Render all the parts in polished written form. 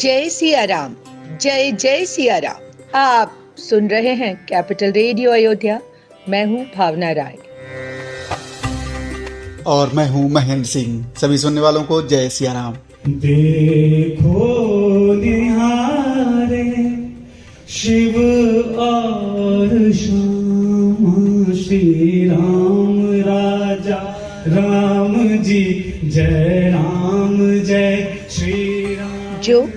जय सिया राम, जय जय सिया राम। आप सुन रहे हैं कैपिटल रेडियो अयोध्या। मैं हूँ भावना राय और मैं हूँ महेंद्र सिंह। सभी सुनने वालों को जय सिया राम। देखो निहारे शिव और श्याम, श्री राम राजा राम जी, जय राम जय श्री राम। जो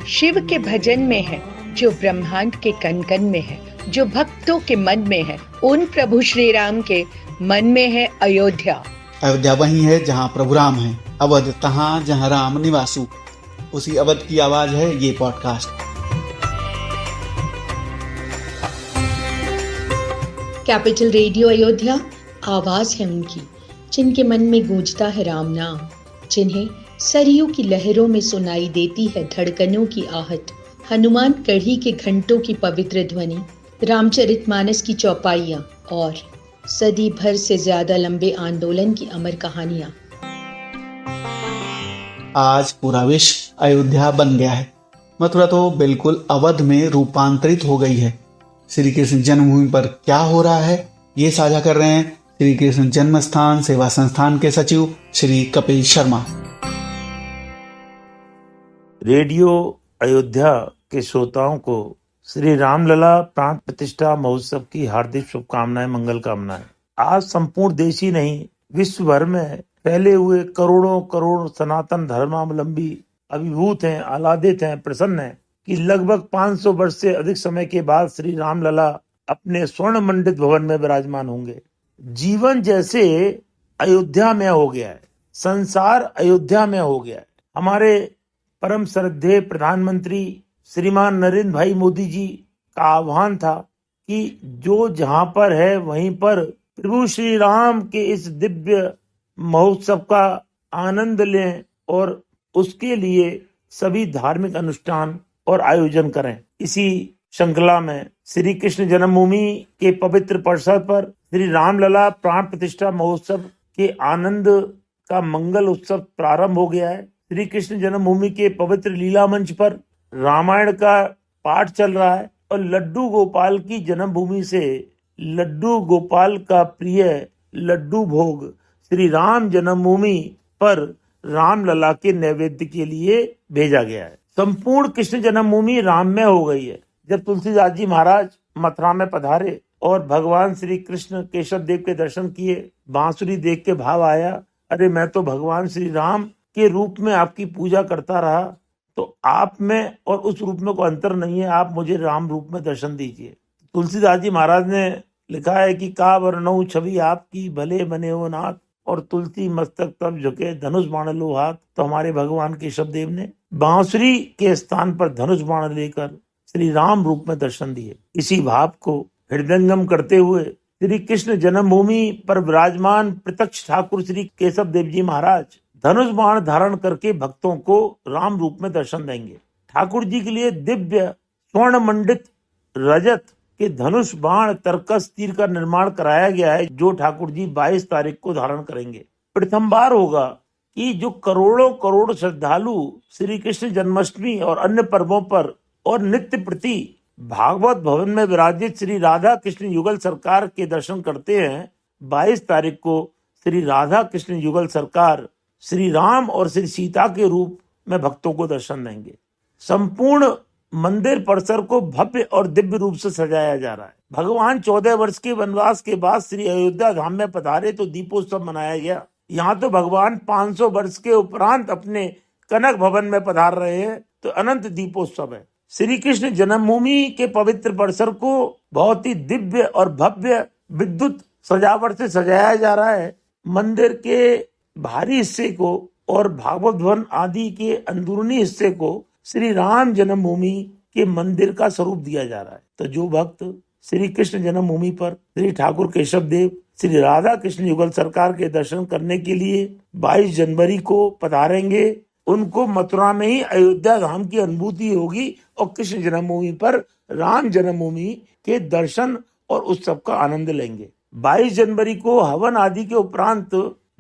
शिव के भजन में है, जो ब्रह्मांड के कण कण में है, जो भक्तों के मन में है, उन प्रभु श्री राम के मन में है अयोध्या। अयोध्या वही है जहाँ प्रभु राम है, अवध तहाँ जहाँ राम निवासु। उसी अवध की आवाज है ये पॉडकास्ट। कैपिटल रेडियो अयोध्या आवाज है उनकी, जिनके मन में गूंजता है राम नाम, जिन्हें सरयू की लहरों में सुनाई देती है धड़कनों की आहट, हनुमान कढ़ी के घंटों की पवित्र ध्वनि, रामचरितमानस की चौपाइयाँ और सदी भर से ज्यादा लंबे आंदोलन की अमर कहानियां। आज पूरा विश्व अयोध्या बन गया है। मथुरा तो बिल्कुल अवध में रूपांतरित हो गई है। श्री कृष्ण जन्मभूमि पर क्या हो रहा है, ये साझा कर रहे हैं श्री कृष्ण जन्म स्थान सेवा संस्थान के सचिव श्री कपिल शर्मा। रेडियो अयोध्या के श्रोताओं को श्री रामलला प्राण प्रतिष्ठा महोत्सव की हार्दिक शुभकामनाएं, मंगल कामनाएं। आज संपूर्ण देश ही नहीं, विश्व भर में फैले हुए करोड़ों करोड़ सनातन धर्मावलंबी अभिभूत हैं, आह्लादित हैं, प्रसन्न हैं कि लगभग 500 वर्ष से अधिक समय के बाद श्री रामलला अपने स्वर्ण मंडित भवन में विराजमान होंगे। जीवन जैसे अयोध्या में हो गया है, संसार अयोध्या में हो गया है। हमारे परम श्रद्धेय प्रधानमंत्री श्रीमान नरेंद्र भाई मोदी जी का आह्वान था कि जो जहां पर है वहीं पर प्रभु श्री राम के इस दिव्य महोत्सव का आनंद लें और उसके लिए सभी धार्मिक अनुष्ठान और आयोजन करें। इसी श्रृंखला में श्री कृष्ण जन्मभूमि के पवित्र परिसर पर श्री रामलला प्राण प्रतिष्ठा महोत्सव के आनंद का मंगल उत्सव प्रारंभ हो गया है। श्री कृष्ण जन्मभूमि के पवित्र लीला मंच पर रामायण का पाठ चल रहा है और लड्डू गोपाल की जन्मभूमि से लड्डू गोपाल का प्रिय लड्डू भोग श्री राम जन्मभूमि पर रामलला के नैवेद्य के लिए भेजा गया है। संपूर्ण कृष्ण जन्मभूमि राम में हो गई है। जब तुलसीदास जी महाराज मथुरा में पधारे और भगवान श्री कृष्ण केशव देव के दर्शन किए, बांसुरी देख के भाव आया, अरे मैं तो भगवान श्री राम के रूप में आपकी पूजा करता रहा, तो आप में और उस रूप में कोई अंतर नहीं है, आप मुझे राम रूप में दर्शन दीजिए। तुलसीदास जी महाराज ने लिखा है कि का वर्णौ छवि आपकी, भले बने हो नाथ, और तुलसी मस्तक तब झुके, धनुष बाण लो हाथ। तो हमारे भगवान केशव देव ने बांसुरी के स्थान पर धनुष बाण लेकर श्री राम रूप में दर्शन दिए। इसी भाव को हृदयंगम करते हुए श्री कृष्ण जन्मभूमि पर विराजमान प्रत्यक्ष ठाकुर श्री केशव देव जी महाराज धनुष बाण धारण करके भक्तों को राम रूप में दर्शन देंगे। ठाकुर जी के लिए दिव्य स्वर्ण मंडित रजत के धनुष बाण तरकस तीर का निर्माण कराया गया है, जो ठाकुर जी 22 तारीख को धारण करेंगे। प्रथम बार होगा कि जो करोड़ों करोड़ श्रद्धालु श्री कृष्ण जन्माष्टमी और अन्य पर्वों पर और नित्य प्रति भागवत भवन में विराजित श्री राधा कृष्ण युगल सरकार के दर्शन करते हैं। 22 तारीख को श्री राधा कृष्ण युगल सरकार श्री राम और श्री सीता के रूप में भक्तों को दर्शन देंगे। संपूर्ण मंदिर परिसर को भव्य और दिव्य रूप से सजाया जा रहा है। भगवान 14 वर्ष के वनवास के बाद श्री अयोध्या धाम में पधारे तो दीपोत्सव मनाया गया। यहाँ तो भगवान 500 वर्ष के उपरांत अपने कनक भवन में पधार रहे हैं, तो अनंत दीपोत्सव है। श्री कृष्ण जन्मभूमि के पवित्र परिसर को बहुत ही दिव्य और भव्य विद्युत सजावट से सजाया जा रहा है। मंदिर के बाहरी हिस्से को और भागवत भवन आदि के अंदरूनी हिस्से को श्री राम जन्मभूमि के मंदिर का स्वरूप दिया जा रहा है। तो जो भक्त श्री कृष्ण जन्मभूमि पर श्री ठाकुर केशव देव श्री राधा कृष्ण युगल सरकार के दर्शन करने के लिए 22 जनवरी को पधारेंगे, उनको मथुरा में ही अयोध्या धाम की अनुभूति होगी और कृष्ण जन्मभूमि पर राम जन्मभूमि के दर्शन और उत्सव का आनंद लेंगे। 22 जनवरी को हवन आदि के उपरांत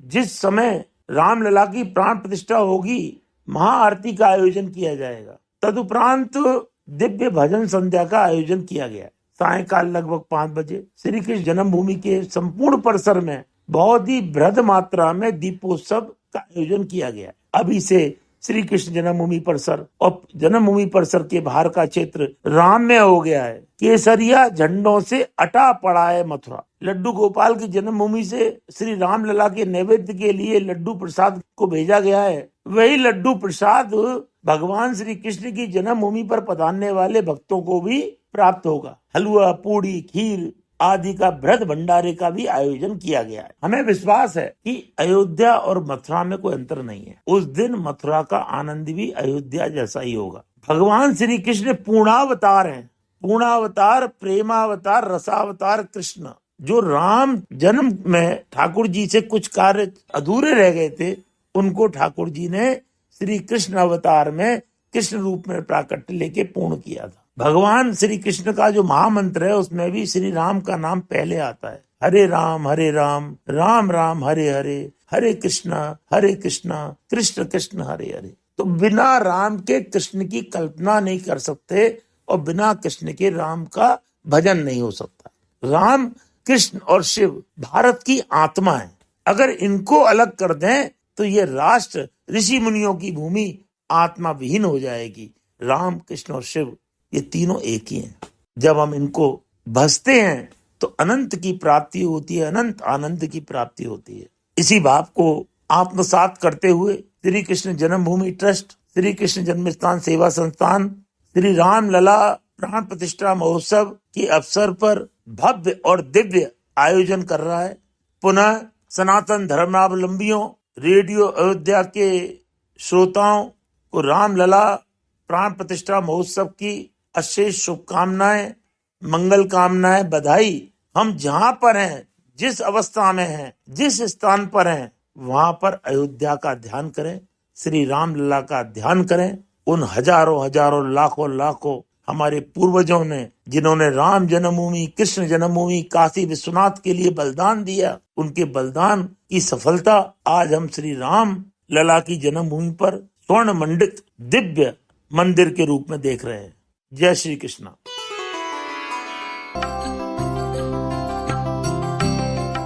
जिस समय रामलला की प्राण प्रतिष्ठा होगी, महाआरती का आयोजन किया जाएगा। तदुपरांत दिव्य भजन संध्या का आयोजन किया गया। सायंकाल लगभग 5 बजे श्री कृष्ण जन्मभूमि के संपूर्ण परिसर में बहुत ही बृहद मात्रा में दीपोत्सव का आयोजन किया गया। अभी से श्री कृष्ण जन्मभूमि परिसर और जन्मभूमि परिसर के बाहर का क्षेत्र राममय हो गया है। केसरिया झंडों से अटा पड़ा है मथुरा। लड्डू गोपाल की जन्मभूमि से श्री राम लला के नैवेद्य के लिए लड्डू प्रसाद को भेजा गया है। वही लड्डू प्रसाद भगवान श्री कृष्ण की जन्मभूमि पर पधारने वाले भक्तों को भी प्राप्त होगा। हलवा, पूड़ी, खीर आदि का बृहद भंडारे का भी आयोजन किया गया है। हमें विश्वास है कि अयोध्या और मथुरा में कोई अंतर नहीं है। उस दिन मथुरा का आनंद भी अयोध्या जैसा ही होगा। भगवान श्री कृष्ण पूर्णावतार हैं। पूर्णावतार, प्रेमावतार, रसावतार कृष्ण। जो राम जन्म में ठाकुर जी से कुछ कार्य अधूरे रह गए थे, उनको ठाकुर जी ने श्री कृष्ण अवतार में कृष्ण रूप में प्राकट्य लेके पूर्ण किया था। भगवान श्री कृष्ण का जो महामंत्र है उसमें भी श्री राम का नाम पहले आता है। हरे राम राम राम हरे हरे, हरे कृष्णा कृष्ण कृष्ण हरे हरे। तो बिना राम के कृष्ण की कल्पना नहीं कर सकते और बिना कृष्ण के राम का भजन नहीं हो सकता। राम, कृष्ण और शिव भारत की आत्मा है। अगर इनको अलग कर दें तो ये राष्ट्र ऋषि मुनियों की भूमि आत्मा विहीन हो जाएगी। राम, कृष्ण और शिव ये तीनों एक ही हैं। जब हम इनको भजते हैं तो अनंत की प्राप्ति होती है, अनंत आनंद की प्राप्ति होती है। इसी भाव को आत्मसात करते हुए श्री कृष्ण जन्मभूमि ट्रस्ट, श्री कृष्ण जन्मस्थान सेवा संस्थान श्री राम लला प्राण प्रतिष्ठा महोत्सव के अवसर पर भव्य और दिव्य आयोजन कर रहा है। पुनः सनातन धर्मावलंबियों, रेडियो अयोध्या के श्रोताओं को राम लला प्राण प्रतिष्ठा महोत्सव की अशेष शुभकामनाएं, मंगल कामनाएं, बधाई। हम जहां पर हैं, जिस अवस्था में हैं, जिस स्थान पर हैं, वहां पर अयोध्या का ध्यान करें, श्री राम लला का ध्यान करें। उन हजारों लाखों हमारे पूर्वजों ने, जिन्होंने राम जन्मभूमि, कृष्ण जन्मभूमि, काशी विश्वनाथ के लिए बलिदान दिया, उनके बलिदान की सफलता आज हम श्री राम लला की जन्मभूमि पर स्वर्ण मंडित दिव्य मंदिर के रूप में देख रहे हैं। जय श्री कृष्ण।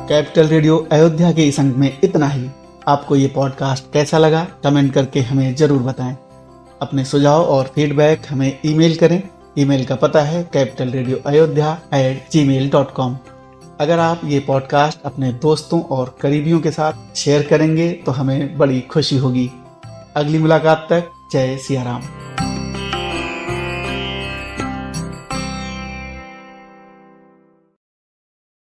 कैपिटल रेडियो अयोध्या के इस अंक में इतना ही। आपको ये पॉडकास्ट कैसा लगा कमेंट करके हमें जरूर बताएं। अपने सुझाव और फीडबैक हमें ईमेल करें। ईमेल का पता है capitalradioayodhya@gmail.com। अगर आप ये पॉडकास्ट अपने दोस्तों और करीबियों के साथ शेयर करेंगे तो हमें बड़ी खुशी होगी। अगली मुलाकात तक जय सिया राम।